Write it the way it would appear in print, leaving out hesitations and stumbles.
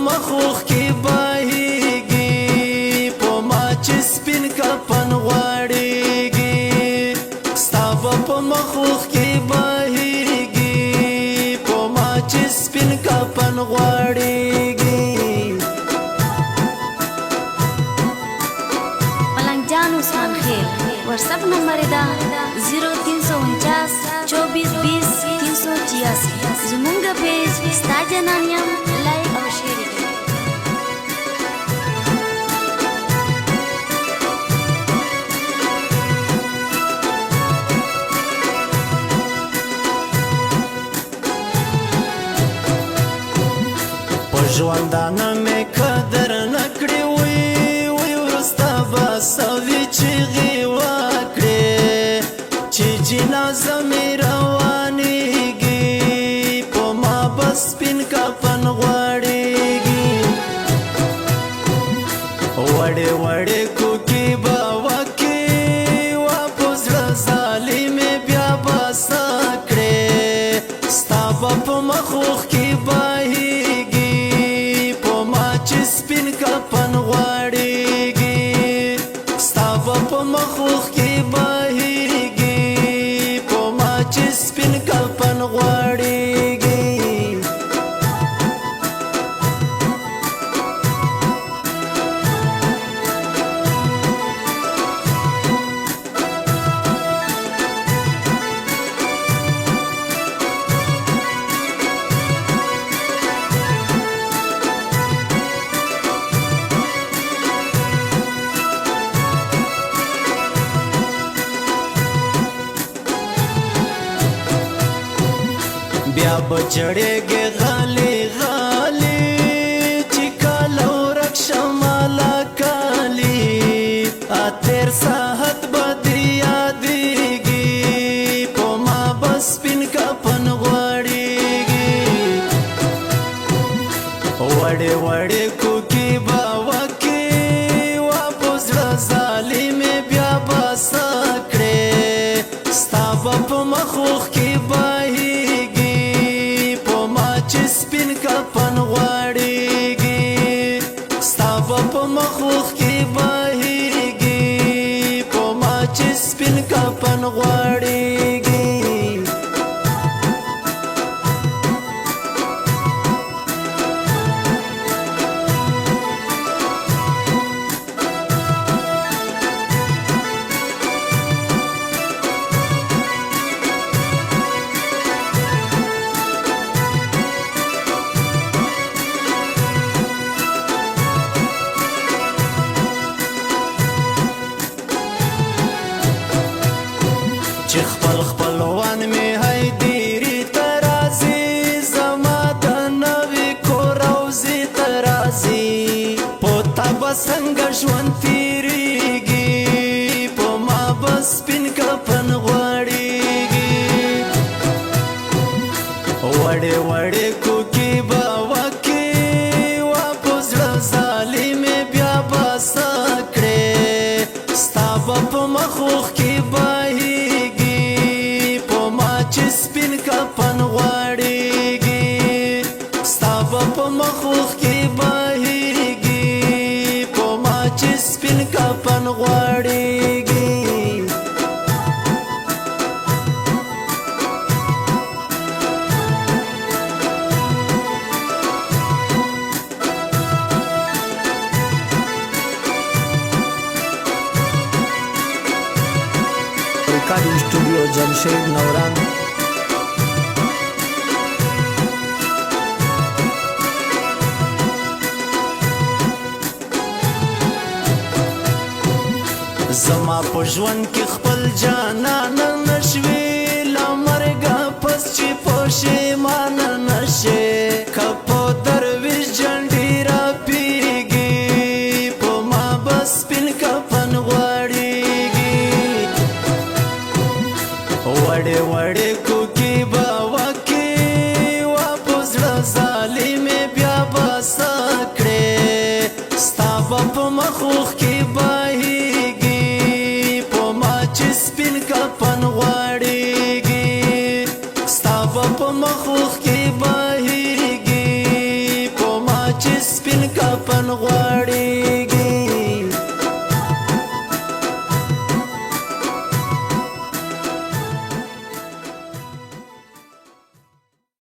مخوخ کې بهيږي په ما چې سپین کفن غواړيږي ستا په مخوخ کې بهيږي په ما چې سپین کفن غواړيږي ملنګ جان عثمان خیل WhatsApp نمبر دا 0349 24 20 386 زمونږ پیج ستا جنانیم لایک او شیر کړئ په ژوندانه مې قدر نه کړې وي وروسته به سوي چیغې وکړې چې جنازه مې روانېږي په ما به سپین کفن غواړېږي وړې وړې کوکې به وکې په زړه ظالمې بیا به څه کړې ستا به په مخوخ کې بهیږي په ما چې سپین کفن غواړېږي ستا به په مخوخ کې بهیږي په ما چې سپین کفن غواړېږي بیا بچړېږي غالي غالي چې کله ورک شماله کالي اتر ساحت به یادېږي په ما به سپین کفن غواړېږي وړې وړې کوکې به وکې په زړه ظالمې بیا به څه کړې ستا به په مخوخ کې بهیږي چې سپین کفن غواړېږي ستا به په مخوخ کې بهیږي په ما چې سپین کفن غواړېږي چې خپل خپلوان مې هیدیري ته راځي زما د نوي کور روضې ته راځي په تا به څنګه ژوند تېرېږي په ما به سپین کفن غواړېږي وړې وړې کوکې به وکې په زړه ظالمې بیا به څه کړې ستا به په مخوخ کې بهیږي چې سپین کفن غواړېږي ستا به په مخوخ کې بهیږي په ما چې سپین کفن غواړېږي ریکارډینګ سټوډیو جمشید نوران زما په ژوند کې خپل جانان نشوي لا مرګه پس چې پښیمانه نشي که په درویش جنډې راپیږي په ما به سپین کفن غواړېږي وړې وړې کوکې به وکې په زړه ظالمې بیا به څه کړې ستا به په مخوخ کې بهیږي چې سپین کفن غواړېږي ستا به په مخوخ کې بهیږي په ما چې کفن غواړي